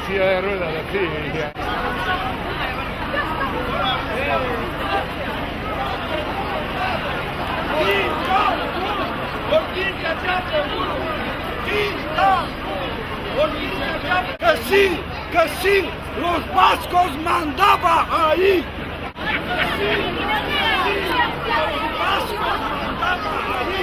Silla de ruedas, así. Que sí, los vascos mandaban ahí. Los vascos mandaban ahí.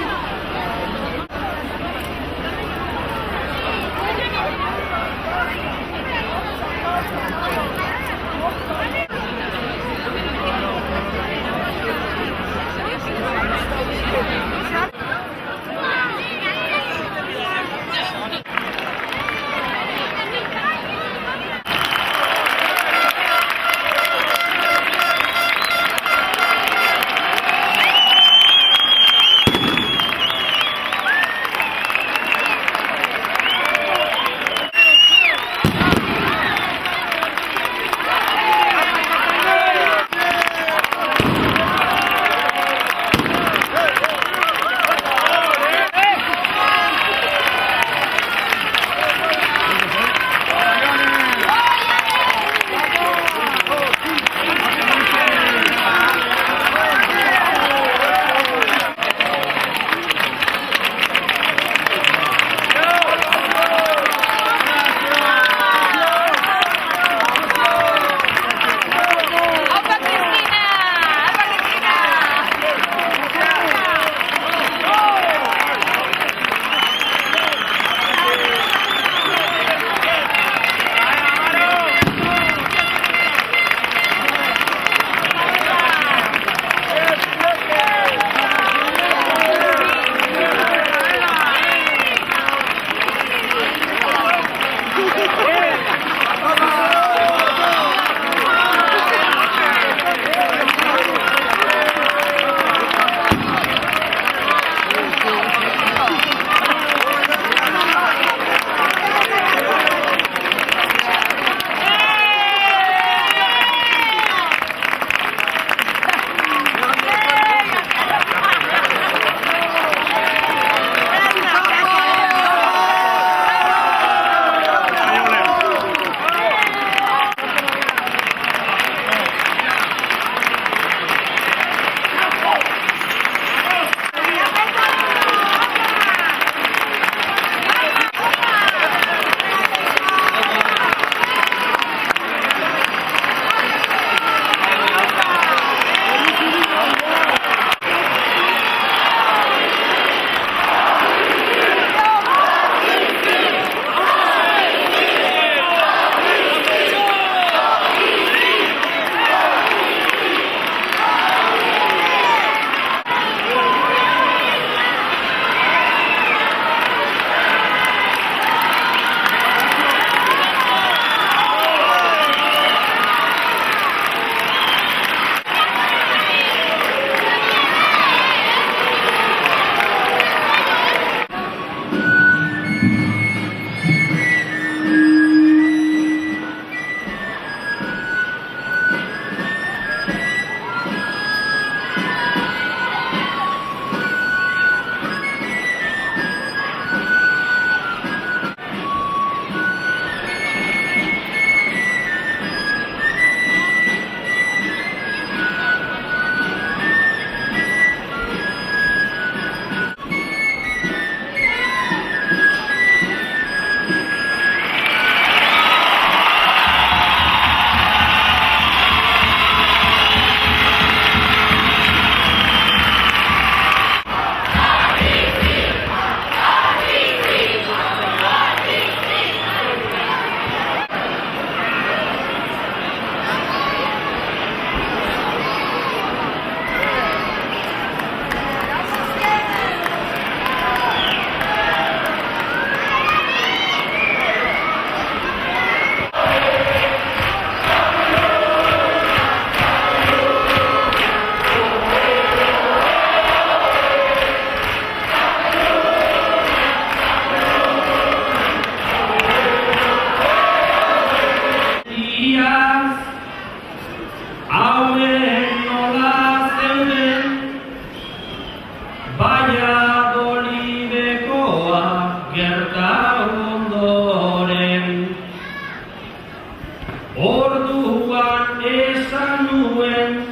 Orduan esan nuen,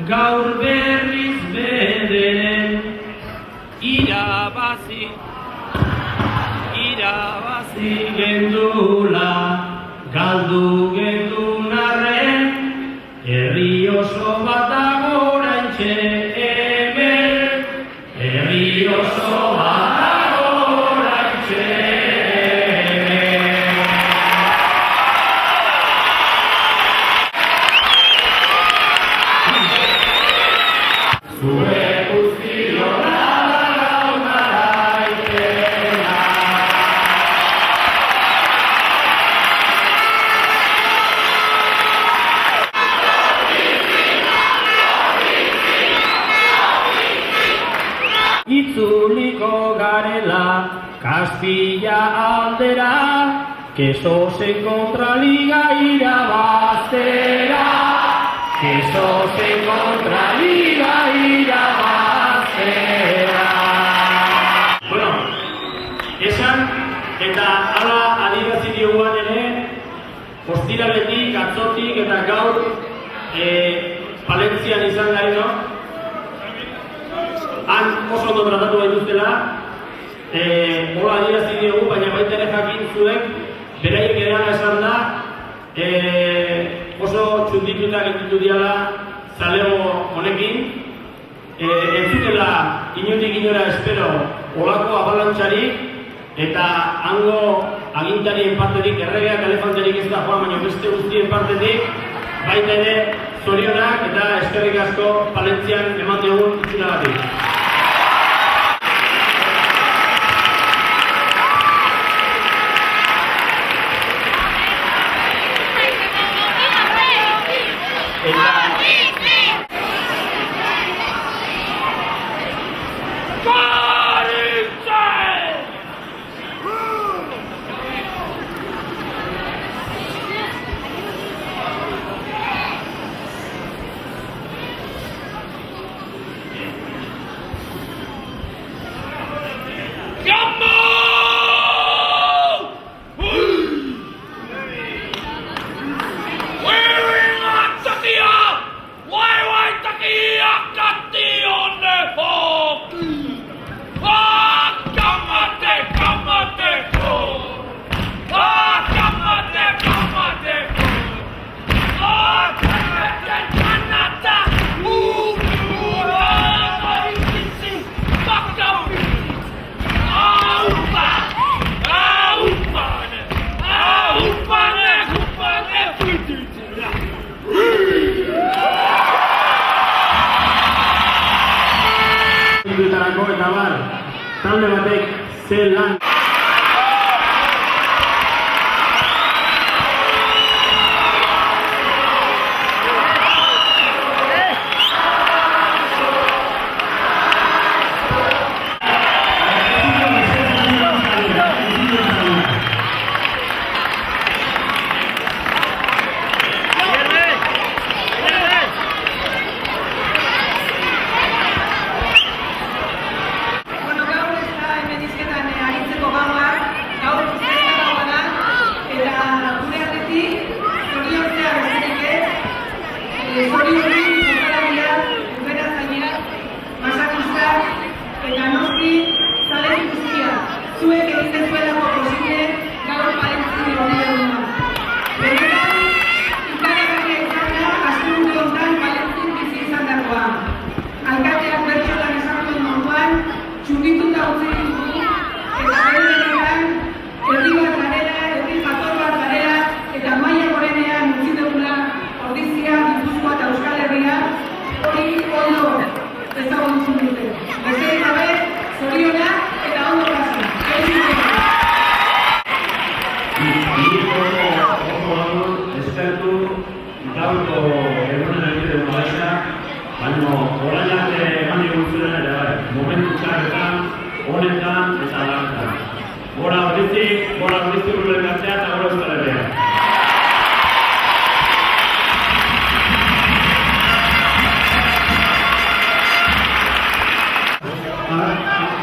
gaur berriz bederen, irabazi gendula, galdu gendun arren, herri oso bat dago oraintxe hemen, herri oso bat dago oraintxe hemen. Zure guztiona gau garaipena. Itzuliko garela Kastilla aldera, Kesosen kontra liga irabaztera, Kesosen kontra liga irabaztera. Bueno, esan eta hala adierazi dioguan ere, ostiraletik, atzotik eta gaur Palentzian izan gari, no? Han oso ondo tratatu gaituztela, hola adierazi diogu, baina baita ere jakin zuen, beraiek ere esan da, oso txundituta gelditu diala zalego honekin, ez zutela inondik inora espero olako abalantxarik, eta hango agintarien partetik, erregeak elefanterik ez da joan, baina beste guztien partetik, baita ere zorionak eta eskerrik asko Palentzian eman diogun itxunagatik. Eta bar, talde batek ze lan.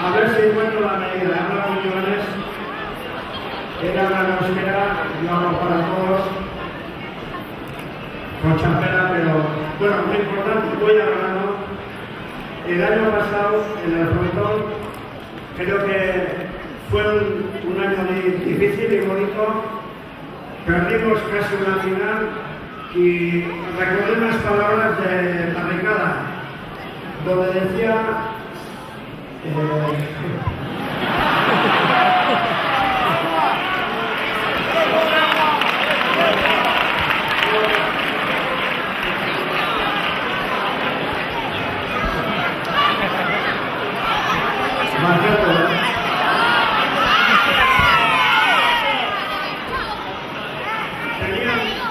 A ver si encuentro la medida. Habla millones. Era una euskera, digamos para todos. con chapela, pero bueno, lo importante, voy a grano. El año pasado, en el frontón, creo que fue un año difícil y bonito. Perdimos casi una final y recordé unas palabras de Barricada, donde decía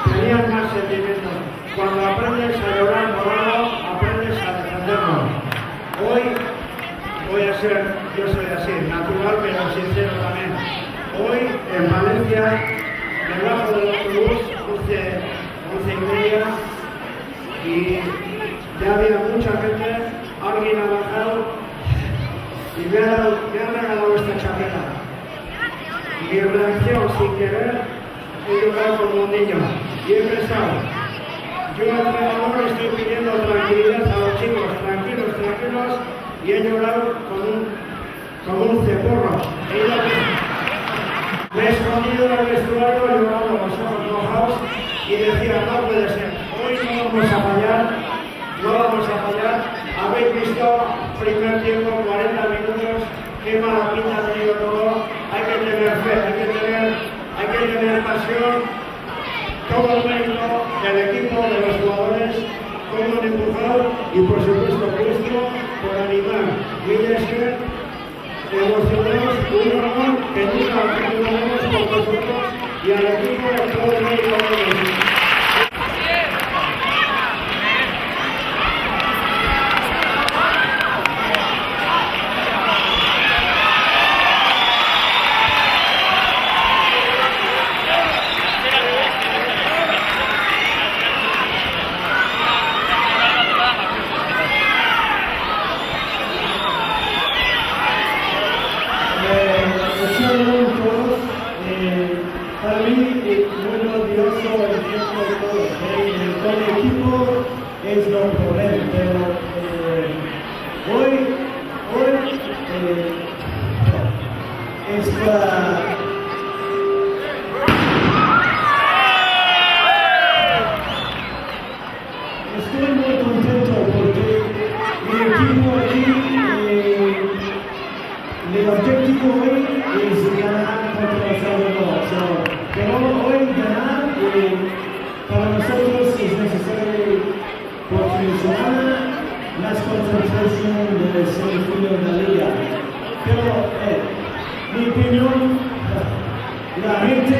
tenían más sentimientos. Cuando aprendes a llorar morado, aprendes a defendernos. Hoy voy a ser, yo soy así, natural pero sincero también. Hoy en Valencia, debajo del autobús, 11:30, y ya había mucha gente, alguien ha bajado y me ha regalado esta chaqueta. Mi reacción sin querer, he llorado como un niño y he pensado, yo al entrenador estoy pidiendo tranquilidad a los chicos, tranquilos, y he llorado como un ceporro. Me he escondido en el vestuario, he llorado con los ojos mojados y decía, no puede ser, hoy no vamos a fallar. Habéis visto primer tiempo, 40 minutos, qué mala pinta ha tenido todo. Hay que tener fe, hay que tener pasión, todo el mérito del equipo, de los jugadores, cómo han empujado y por supuesto vuestro por animar. Miles emocionados, un honor que nunca tendremos con vosotros y al equipo todo el mérito de ellos. Para mí es muy odioso el tiempo de todo. Con el equipo es lo problema, pero hoy es para... Estoy muy contento porque mi equipo aquí, el objetivo hoy es ganar contra El Salvador. Pero hoy ganar para nosotros es necesario profesional las concentraciones del semifinal de la liga. Pero mi opinión, la gente